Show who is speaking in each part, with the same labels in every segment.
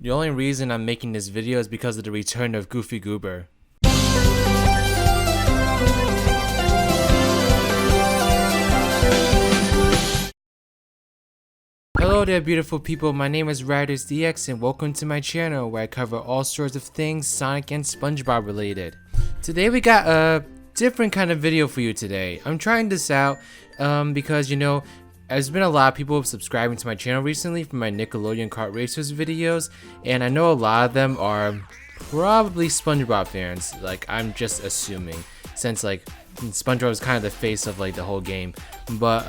Speaker 1: The only reason I'm making this video is because of the return of Goofy Goober. Hello there beautiful people, my name is RidersDX and welcome to my channel where I cover all sorts of things Sonic and Spongebob related. Today we got a different kind of video for you today. I'm trying this out because there's been a lot of people subscribing to my channel recently for my Nickelodeon Kart Racers videos, and I know a lot of them are probably SpongeBob fans. Like, I'm just assuming, since like SpongeBob is kind of the face of like the whole game. But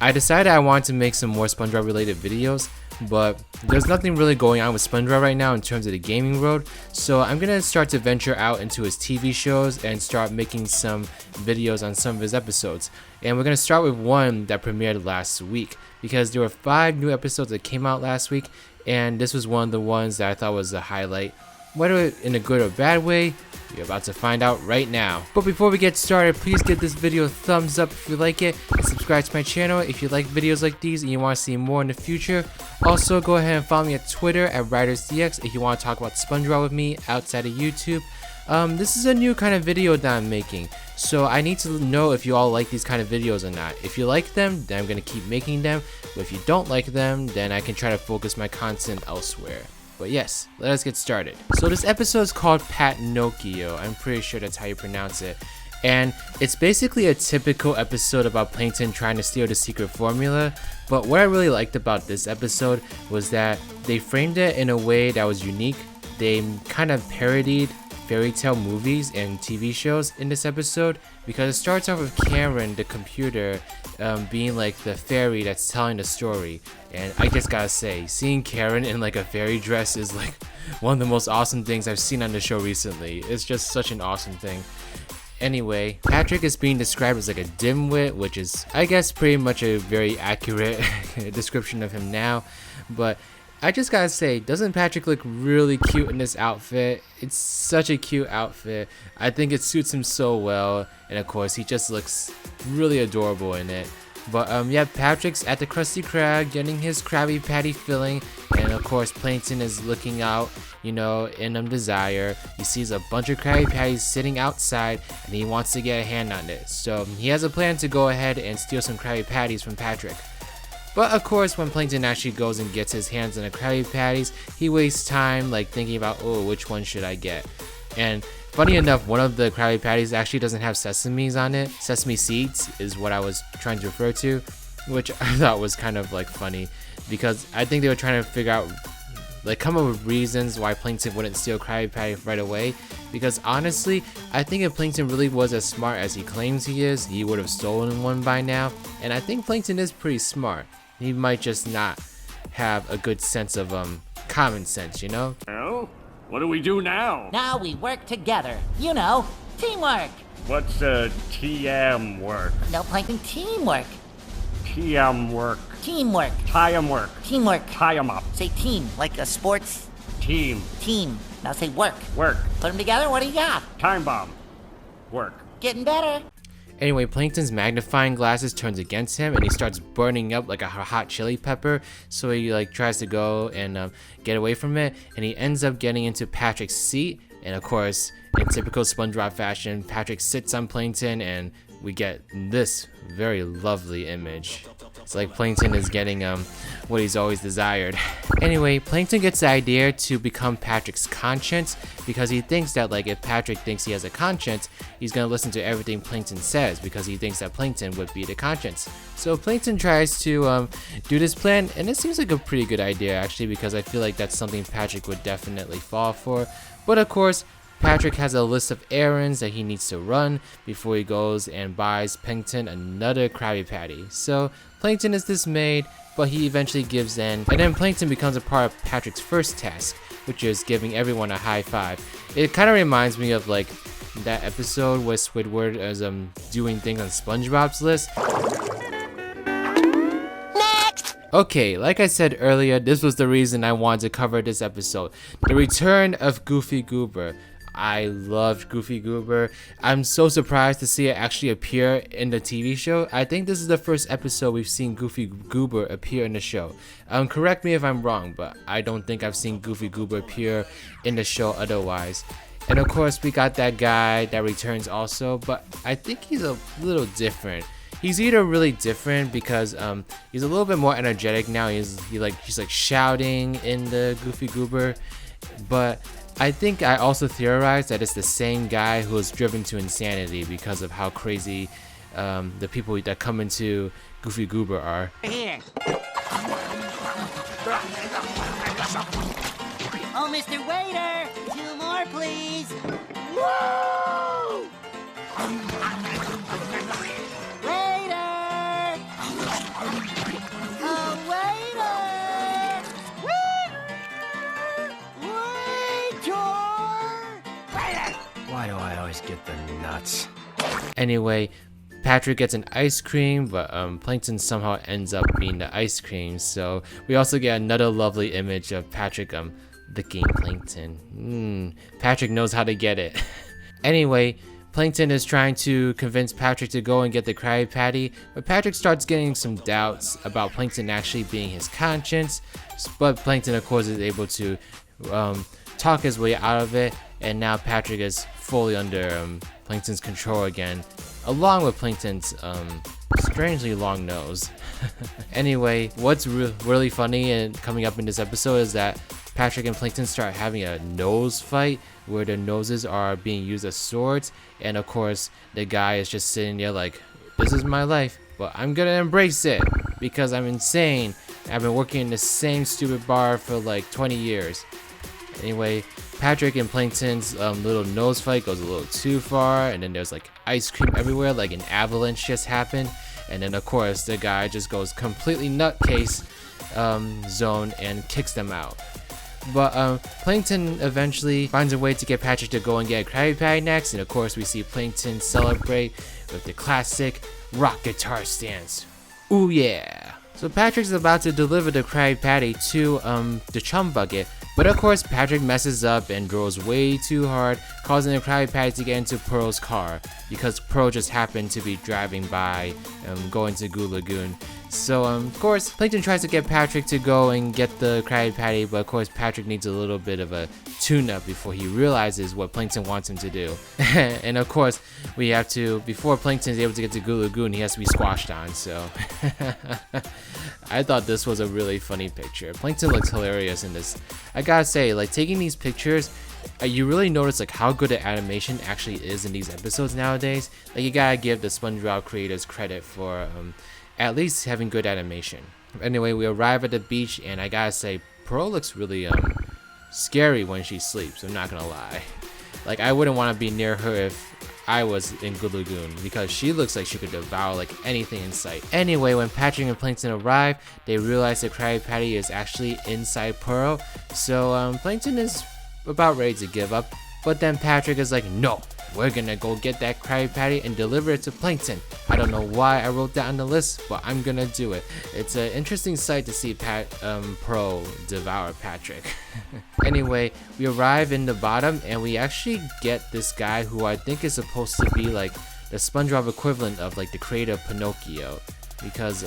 Speaker 1: I decided I wanted to make some more SpongeBob related videos, but there's nothing really going on with SpongeBob right now in terms of the gaming road, so I'm gonna start to venture out into his TV shows and start making some videos on some of his episodes. And we're gonna start with one that premiered last week, because there were 5 new episodes that came out last week, and this was one of the ones that I thought was a highlight. Whether in a good or bad way, you're about to find out right now. But before we get started, please give this video a thumbs up if you like it, and subscribe to my channel if you like videos like these and you want to see more in the future. Also, go ahead and follow me at Twitter at RidersDX if you want to talk about SpongeBob with me outside of YouTube. This is a new kind of video that I'm making, so I need to know if you all like these kind of videos or not. If you like them, then I'm going to keep making them, but if you don't like them, then I can try to focus my content elsewhere. But yes, let us get started. So this episode is called Patnocchio. I'm pretty sure that's how you pronounce it. And it's basically a typical episode about Plankton trying to steal the secret formula. But what I really liked about this episode was that they framed it in a way that was unique. They kind of parodied fairy tale movies and TV shows in this episode, because it starts off with Karen, the computer, being like the fairy that's telling the story. And I just gotta say, seeing Karen in like a fairy dress is like one of the most awesome things I've seen on the show recently. It's just such an awesome thing. Anyway, Patrick is being described as like a dimwit, which is, I guess, pretty much a very accurate description of him now. But I just gotta say, doesn't Patrick look really cute in this outfit? It's such a cute outfit. I think it suits him so well, and of course he just looks really adorable in it. But yeah, Patrick's at the Krusty Krab getting his Krabby Patty filling, and of course Plankton is looking out, in desire. He sees a bunch of Krabby Patties sitting outside, and he wants to get a hand on it. So he has a plan to go ahead and steal some Krabby Patties from Patrick. But of course, when Plankton actually goes and gets his hands on the Krabby Patties, he wastes time like thinking about, oh, which one should I get? And funny enough, one of the Krabby Patties actually doesn't have sesames on it. Sesame seeds is what I was trying to refer to, which I thought was kind of like funny, because I think they were trying to figure out, like, come up with reasons why Plankton wouldn't steal Krabby Patty right away. Because honestly, I think if Plankton really was as smart as he claims he is, he would have stolen one by now. And I think Plankton is pretty smart. He might just not have a good sense of common sense,
Speaker 2: Well, what do we do now?
Speaker 3: Now we work together. Teamwork.
Speaker 2: What's TM work?
Speaker 3: No, Plankton, teamwork.
Speaker 2: TM work.
Speaker 3: Teamwork.
Speaker 2: Tie-em work.
Speaker 3: Teamwork.
Speaker 2: Tie 'em up.
Speaker 3: Say team, like a sports
Speaker 2: Team.
Speaker 3: team. Now say work.
Speaker 2: Work.
Speaker 3: Put them together, what do you got?
Speaker 2: Time bomb. Work.
Speaker 3: Getting better.
Speaker 1: Anyway, Plankton's magnifying glasses turns against him, and he starts burning up like a hot chili pepper. So he like tries to go and get away from it, and he ends up getting into Patrick's seat. And of course, in typical SpongeBob fashion, Patrick sits on Plankton, and we get this very lovely image. It's like Plankton is getting what he's always desired. Anyway, Plankton gets the idea to become Patrick's conscience, because he thinks that like if Patrick thinks he has a conscience, he's gonna listen to everything Plankton says, because he thinks that Plankton would be the conscience. So Plankton tries to do this plan, and it seems like a pretty good idea actually, because I feel like that's something Patrick would definitely fall for. But of course, Patrick has a list of errands that he needs to run before he goes and buys Plankton another Krabby Patty. So Plankton is dismayed, but he eventually gives in, and then Plankton becomes a part of Patrick's first task, which is giving everyone a high five. It kind of reminds me of like that episode where Squidward is doing things on SpongeBob's list. Okay, like I said earlier, this was the reason I wanted to cover this episode. The return of Goofy Goober. I loved Goofy Goober. I'm so surprised to see it actually appear in the TV show. I think this is the first episode we've seen Goofy Goober appear in the show. Correct me if I'm wrong, but I don't think I've seen Goofy Goober appear in the show otherwise. And of course, we got that guy that returns also, but I think he's a little different. He's either really different because he's a little bit more energetic now. He's like shouting in the Goofy Goober, but I think I also theorized that it's the same guy who was driven to insanity because of how crazy the people that come into Goofy Goober are.
Speaker 3: Here. Oh, Mr. Waiter, 2 more, please. Woo! Waiter! Oh, waiter! Waiter!
Speaker 4: Why do I always get the nuts?
Speaker 1: Anyway, Patrick gets an ice cream, but Plankton somehow ends up being the ice cream. So we also get another lovely image of Patrick licking Plankton. Patrick knows how to get it. Anyway, Plankton is trying to convince Patrick to go and get the Krabby Patty, but Patrick starts getting some doubts about Plankton actually being his conscience. But Plankton, of course, is able to talk his way out of it, and now Patrick is fully under Plankton's control again, along with Plankton's strangely long nose. Anyway, what's really funny and coming up in this episode is that Patrick and Plankton start having a nose fight where their noses are being used as swords, and of course the guy is just sitting there like, this is my life, but I'm gonna embrace it because I'm insane. I've been working in the same stupid bar for like 20 years. Anyway, Patrick and Plankton's little nose fight goes a little too far, and then there's like ice cream everywhere, like an avalanche just happened, and then of course the guy just goes completely nutcase zone and kicks them out. But Plankton eventually finds a way to get Patrick to go and get a Krabby Patty next, and of course we see Plankton celebrate with the classic rock guitar stance. Ooh yeah! So Patrick's about to deliver the Krabby Patty to the chum bucket, but of course Patrick messes up and throws way too hard, causing the Krabby Patty to get into Pearl's car, because Pearl just happened to be driving by going to Goo Lagoon. So of course Plankton tries to get Patrick to go and get the Krabby Patty, but of course Patrick needs a little bit of a tune-up before he realizes what Plankton wants him to do. And of course we have to, before Plankton is able to get to Goo Lagoon, he has to be squashed on, so I thought this was a really funny picture. Plankton looks hilarious in this. I gotta say, like, taking these pictures, you really notice like how good the animation actually is in these episodes nowadays. Like, you gotta give the SpongeBob creators credit for at least having good animation. Anyway, we arrive at the beach, and I gotta say, Pearl looks really scary when she sleeps, I'm not gonna lie. Like, I wouldn't want to be near her if I was in Goo Lagoon, because she looks like she could devour like anything in sight. Anyway, when Patrick and Plankton arrive, they realize the Krabby Patty is actually inside Pearl, so Plankton is about ready to give up, but then Patrick is like, no, we're gonna go get that Krabby Patty and deliver it to Plankton. I don't know why I wrote that on the list, but I'm gonna do it. It's an interesting sight to see Pearl devour Patrick. Anyway, we arrive in the bottom, and we actually get this guy who I think is supposed to be like the SpongeBob equivalent of like the creator of Pinocchio, because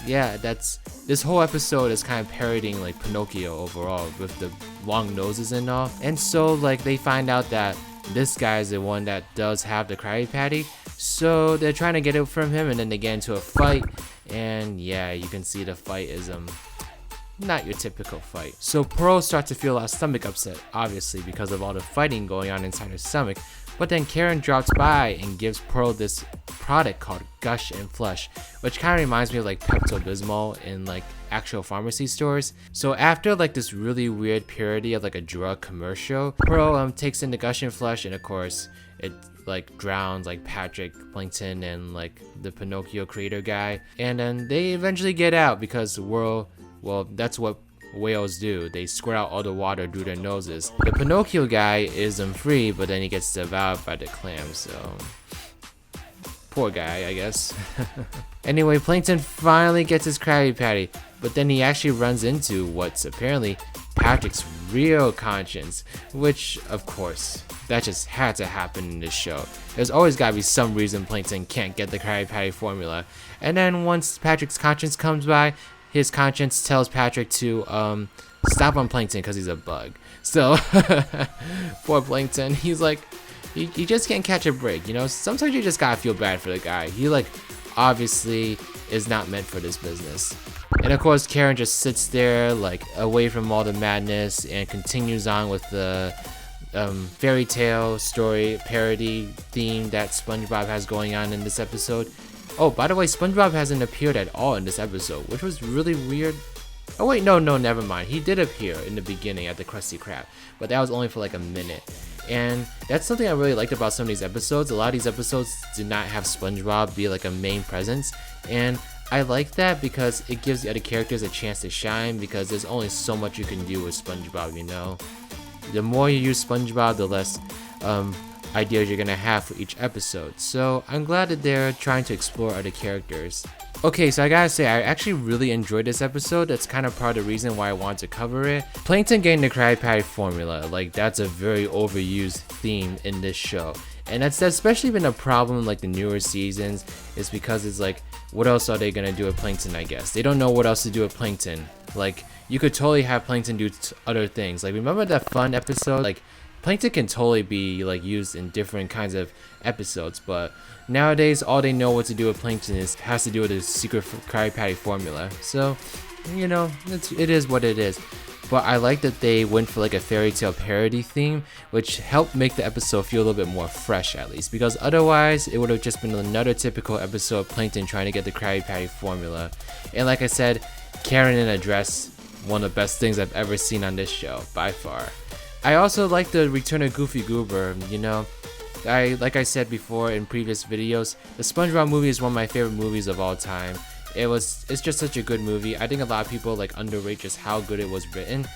Speaker 1: yeah, this whole episode is kind of parodying like Pinocchio overall with the long noses and all. And so like they find out that this guy is the one that does have the Krabby Patty, so they're trying to get it from him, and then they get into a fight, and yeah, you can see the fight is not your typical fight. So Pearl starts to feel a stomach upset, obviously because of all the fighting going on inside her stomach, but then Karen drops by and gives Pearl this product called Gush and Flush, which kind of reminds me of like Pepto-Bismol in like actual pharmacy stores. So after like this really weird parody of like a drug commercial, Pearl takes in the Gush and Flush, and of course it like drowns like Patrick, Plankton, and like the Pinocchio creator guy, and then they eventually get out because well, that's what whales do. They squirt out all the water through their noses. The Pinocchio guy is free, but then he gets devoured by the clams, so poor guy, I guess. Anyway, Plankton finally gets his Krabby Patty, but then he actually runs into what's apparently Patrick's real conscience, which of course that just had to happen in this show. There's always gotta be some reason Plankton can't get the Krabby Patty formula. And then once Patrick's conscience comes by, his conscience tells Patrick to stop on Plankton because he's a bug. So poor Plankton, he's like, he just can't catch a break, you know. Sometimes you just gotta feel bad for the guy. He like obviously is not meant for this business. And of course Karen just sits there like away from all the madness and continues on with the fairy tale story parody theme that SpongeBob has going on in this episode. Oh, by the way, SpongeBob hasn't appeared at all in this episode, which was really weird. Oh wait, no, never mind. He did appear in the beginning at the Krusty Krab, but that was only for like a minute. And that's something I really liked about some of these episodes. A lot of these episodes did not have SpongeBob be like a main presence, and I like that because it gives the other characters a chance to shine, because there's only so much you can do with SpongeBob, you know. The more you use SpongeBob, the less ideas you're gonna have for each episode. So I'm glad that they're trying to explore other characters. Okay, so I gotta say, I actually really enjoyed this episode. That's kind of part of the reason why I wanted to cover it. Plankton getting the Krabby Patty formula, like that's a very overused theme in this show. And that's especially been a problem like the newer seasons, is because it's like, what else are they gonna do with Plankton, I guess? They don't know what else to do with Plankton. Like, you could totally have Plankton do other things. Like, remember that fun episode? Like, Plankton can totally be like used in different kinds of episodes, but nowadays all they know what to do with Plankton has to do with the secret Krabby Patty formula. So, you know, it is what it is. But I like that they went for like a fairy tale parody theme, which helped make the episode feel a little bit more fresh at least, because otherwise it would have just been another typical episode of Plankton trying to get the Krabby Patty formula. And like I said, Karen in a dress, one of the best things I've ever seen on this show, by far. I also like the return of Goofy Goober, you know. Like I said before in previous videos, the SpongeBob movie is one of my favorite movies of all time. It's just such a good movie. I think a lot of people like underrate just how good it was written,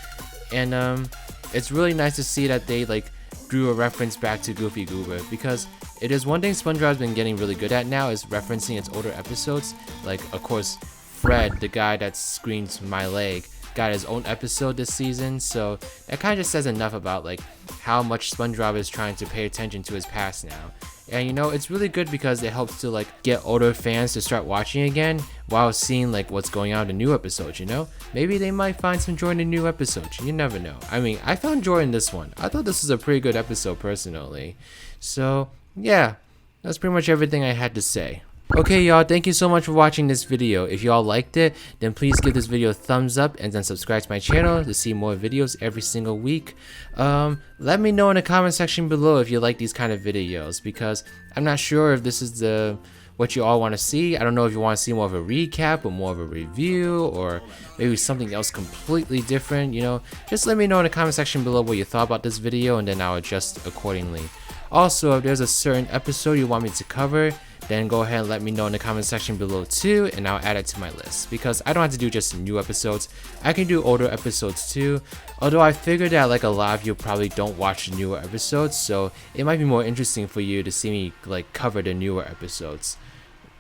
Speaker 1: and it's really nice to see that they like drew a reference back to Goofy Goober, because it is one thing SpongeBob's been getting really good at now, is referencing its older episodes. Like, of course, Fred, the guy that screams "my leg," got his own episode this season, so that kind of just says enough about like how much SpongeBob is trying to pay attention to his past now. And you know, it's really good because it helps to like get older fans to start watching again while seeing like what's going on in the new episodes, you know? Maybe they might find some joy in the new episodes, you never know. I mean, I found joy in this one. I thought this was a pretty good episode personally. So yeah, that's pretty much everything I had to say. Okay y'all, thank you so much for watching this video. If y'all liked it, then please give this video a thumbs up and then subscribe to my channel to see more videos every single week. Let me know in the comment section below if you like these kind of videos, because I'm not sure if this is what you all want to see. I don't know if you want to see more of a recap or more of a review, or maybe something else completely different, you know. Just let me know in the comment section below what you thought about this video, and then I'll adjust accordingly. Also, if there's a certain episode you want me to cover, then go ahead and let me know in the comment section below too, and I'll add it to my list, because I don't have to do just new episodes. I can do older episodes too, although I figured that like a lot of you probably don't watch the newer episodes, so it might be more interesting for you to see me like cover the newer episodes.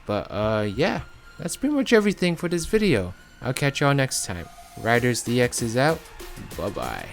Speaker 1: But yeah, that's pretty much everything for this video. I'll catch y'all next time. RidersDX is out. Bye bye.